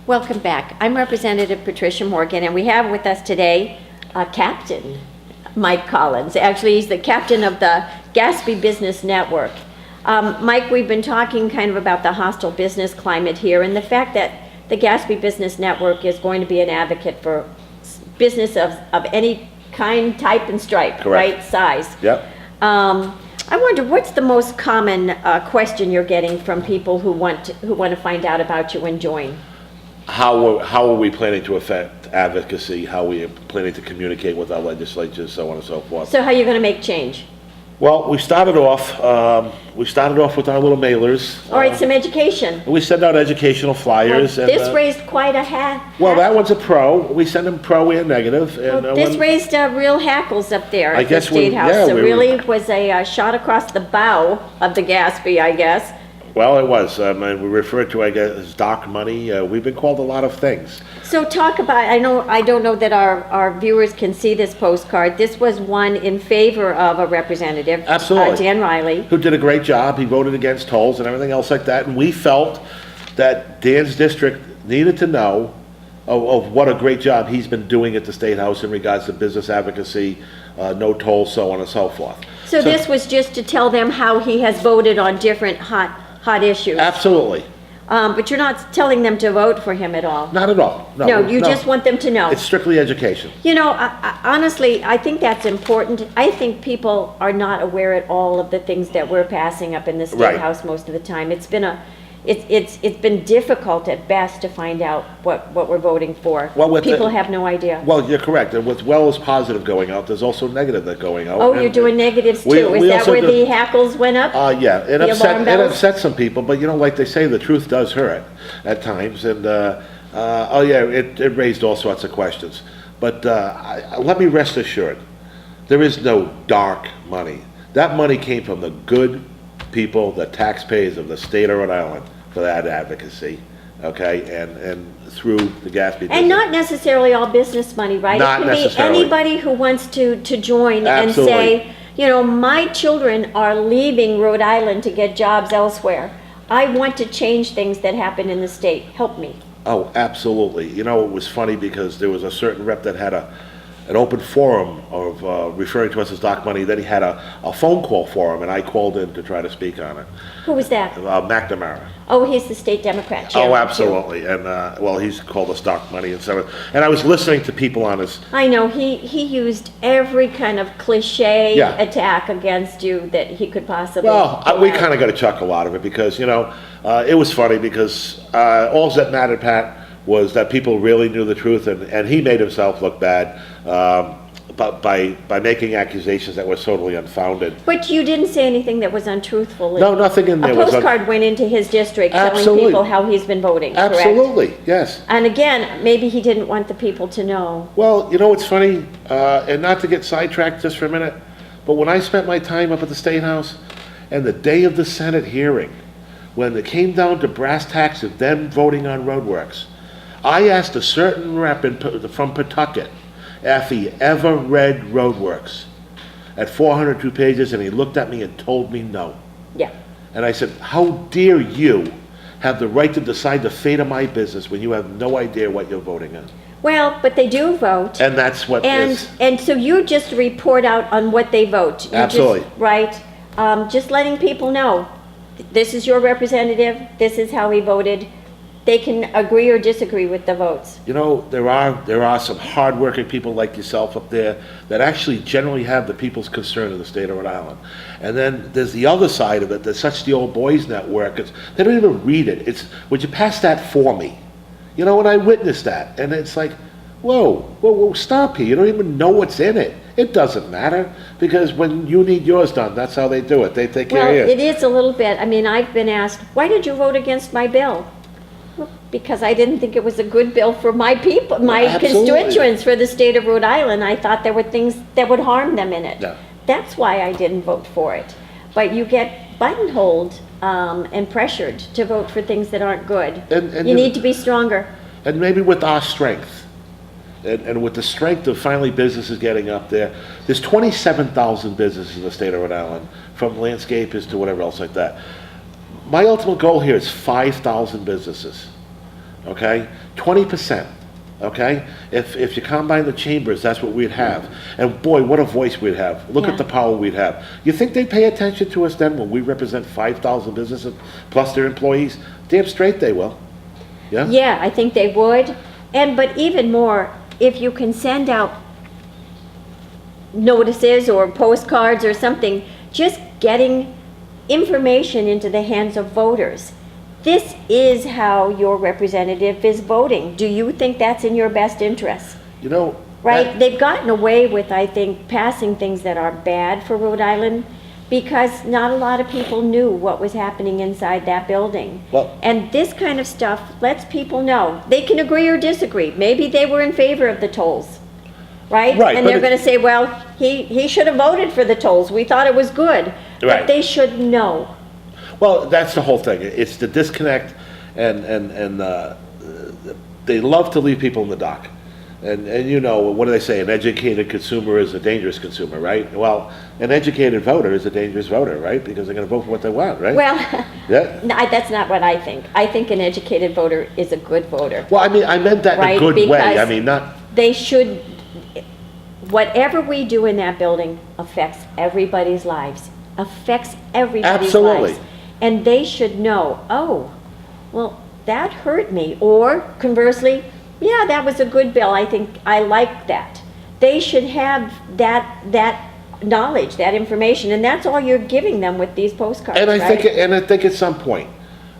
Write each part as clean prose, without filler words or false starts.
Welcome back. I'm Representative Patricia Morgan, and we have with us today Captain Mike Collins. Actually, he's the captain of the Gaspee Business Network. Mike, we've been talking kind of about the hostile business climate here and the fact that the Gaspee Business Network is going to be an advocate for business of any kind, type, and stripe, Correct. right? Size. Yep. I wonder, what's the most common question you're getting from people who want to find out about you and join? How are we planning to affect advocacy? How are we planning to communicate with our legislatures, so on and so forth? So how are you going to make change? Well, we started off with our little mailers. All right, some education. We send out educational flyers. Well, this raised quite a Well, that one's a pro. We send them pro and negative. And, this raised real hackles up there I at the guess State House. yeah, It really was a shot across the bow of the Gaspee, I guess. Well, it was. And we refer to, I guess, as dark money. We've been called a lot of things. So talk about, I don't know that our viewers can see this postcard. This was one in favor of a representative. Absolutely. Dan Riley. Who did a great job. He voted against tolls and everything else like that. And we felt that Dan's district needed to know of what a great job he's been doing at the State House in regards to business advocacy, no tolls, so on and so forth. So this was just to tell them how he has voted on different hot issues. Absolutely. But you're not telling them to vote for him at all. Not at all. No, you just want them to know. It's strictly education. You know, honestly, I think that's important. I think people are not aware at all of the things that we're passing up in the State Right. House most of the time. It's been difficult at best to find out what we're voting for. Well, People have no idea. Well, you're correct. And with well as positive going out, there's also negative that going out. Oh, And you're doing negatives too. we Is that also where do- the hackles went up? Yeah, it The alarm bells? upset some people, but you know, like they say, the truth does hurt at times. And it raised all sorts of questions. But let me rest assured, there is no dark money. That money came from the good people, the taxpayers of the state of Rhode Island, for that advocacy, okay, and through the Gaspee. And not necessarily all business money, right? Not it can necessarily. be anybody who wants to join Absolutely. and say, you know, my children are leaving Rhode Island to get jobs elsewhere. I want to change things that happen in the state. Help me. Oh, absolutely. You know, it was funny because there was a certain rep that had an open forum of referring to us as dark money. Then he had a phone call forum, and I called in to try to speak on it. Who was that? McNamara. Oh, he's the state Democrat chairman. Oh, absolutely. And, well, he's called us dark money and so on. And I was listening to people on his... I know, he used every kind of cliche Yeah. attack against you that he could possibly. Well, pull we out. kind of got a chuckle out of it because, you know, it was funny because all that mattered, Pat, was that people really knew the truth, and he made himself look bad but by making accusations that were totally unfounded. But you didn't say anything that was untruthful. No, nothing in there A was postcard went into his district telling Absolutely. people how he's been voting, correct? Absolutely, yes. And again, maybe he didn't want the people to know. Well, you know what's funny, and not to get sidetracked just for a minute, but when I spent my time up at the State House, and the day of the Senate hearing, when it came down to brass tacks of them voting on roadworks, I asked a certain rep from Pawtucket if he ever read roadworks at 402 pages, and he looked at me and told me no. Yeah. And I said, how dare you have the right to decide the fate of my business when you have no idea what you're voting on? Well, but they do vote. And that's what is. And so you just report out on what they vote. You Absolutely. Just, right? Just letting people know, this is your representative, this is how he voted. They can agree or disagree with the votes. You know, there are some hardworking people like yourself up there that actually generally have the people's concern in the state of Rhode Island. And then there's the other side of it, that's such the old boys network. They don't even read it. It's, would you pass that for me? You know, and I witnessed that. And it's like, whoa, stop here. You don't even know what's in it. It doesn't matter, because when you need yours done, that's how they do it. They take care of you. Well, it is a little bit. I mean, I've been asked, why did you vote against my bill? Because I didn't think it was a good bill for my people, my Absolutely. constituents for the state of Rhode Island. I thought there were things that would harm them in it. Yeah. That's why I didn't vote for it. But you get buttonholed and pressured to vote for things that aren't good. And you need to be stronger. And maybe with our strength, and with the strength of finally businesses getting up there, there's 27,000 businesses in the state of Rhode Island, from landscapers to whatever else like that. My ultimate goal here is 5,000 businesses. okay? 20%, okay? If you combine the chambers, that's what we'd have. And boy, what a voice we'd have. Look Yeah. at the power we'd have. You think they'd pay attention to us then when we represent 5,000 businesses plus their employees? Damn straight they will. Yeah? Yeah, I think they would. But even more, if you can send out notices or postcards or something, just getting information into the hands of voters. This is how your representative is voting. Do you think that's in your best interest? You know, Right? They've gotten away with, I think, passing things that are bad for Rhode Island because not a lot of people knew what was happening inside that building. Well- And this kind of stuff lets people know. They can agree or disagree. Maybe they were in favor of the tolls, right? Right, And but they're it- going to say, well, he should have voted for the tolls. We thought it was good. Right. But they should know. well, that's the whole thing. It's the disconnect, and they love to leave people in the dark. And you know, what do they say? An educated consumer is a dangerous consumer, right? Well, an educated voter is a dangerous voter, right? Because they're going to vote for what they want, right? Well, Yeah. no, that's not what I think. I think an educated voter is a good voter. Well, I mean, I meant that in a Right, good way. I because- mean, not, They should, whatever we do in that building affects everybody's lives, affects everybody's Absolutely. lives. And they should know, oh, well, that hurt me. Or conversely, yeah, that was a good bill. I think I like that. They should have that knowledge, that information, and that's all you're giving them with these postcards, and I right? think at some point,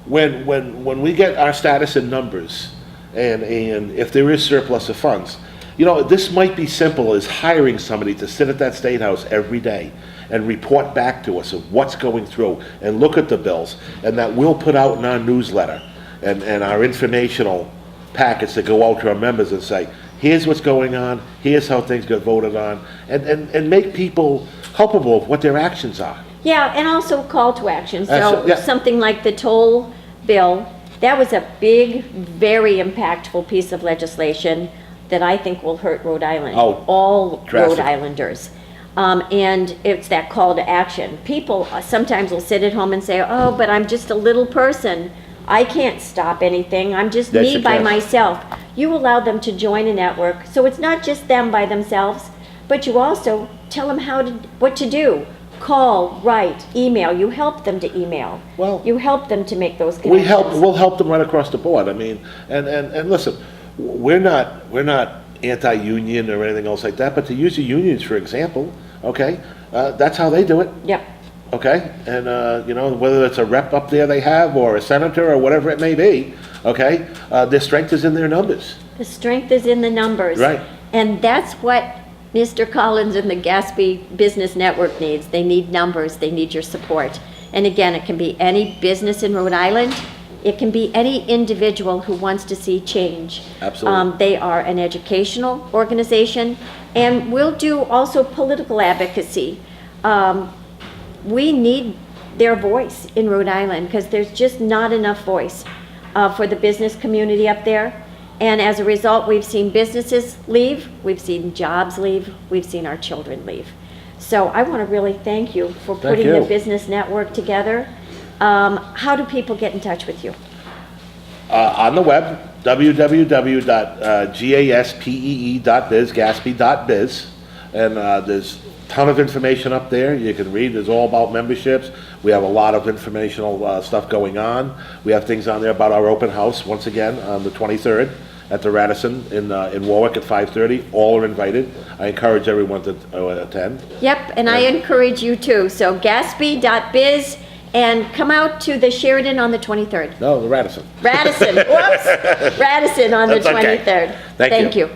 when we get our status in numbers, and if there is surplus of funds, you know, this might be simple as hiring somebody to sit at that State House every day and report back to us of what's going through and look at the bills, and that we'll put out in our newsletter and our informational packets that go out to our members and say, here's what's going on, here's how things got voted on, and make people culpable of what their actions are. Yeah, and also call to action. Absolutely, So yeah. something like the toll bill, that was a big, very impactful piece of legislation that I think will hurt Rhode Island. Oh, all drastic. Rhode Islanders. And it's that call to action. People sometimes will sit at home and say, oh, but I'm just a little person. I can't stop anything. I'm just Yes, me you by can. myself. You allow them to join a network. So it's not just them by themselves, but you also tell them what to do. Call, write, email. You help them to email. Well, you help them to make those connections. We'll help them right across the board. I mean, and listen, we're not anti-union or anything else like that, but to use the unions, for example, okay, that's how they do it. Yep. Okay, and you know, whether it's a rep up there they have, or a senator, or whatever it may be, okay, their strength is in their numbers. The strength is in the numbers. Right. And that's what Mr. Collins and the Gaspee Business Network needs. They need numbers, they need your support. And again, it can be any business in Rhode Island, it can be any individual who wants to see change. Absolutely. They are an educational organization, and we'll do also political advocacy. We need their voice in Rhode Island because there's just not enough voice for the business community up there. And as a result, we've seen businesses leave, we've seen jobs leave, we've seen our children leave. So I want to really thank you for putting the you. business network together. How do people get in touch with you? On the web, www.gaspee.biz, gaspee.biz, and there's a ton of information up there. You can read. It's all about memberships. We have a lot of informational stuff going on. We have things on there about our open house, once again, on the 23rd at the Radisson in Warwick at 5:30. All are invited. I encourage everyone to attend. Yep, and I encourage you too. So Gaspee.biz, and come out to the Sheridan on the 23rd. No, the Radisson. Radisson, whoops, Radisson on the That's okay. 23rd. Thank you. you.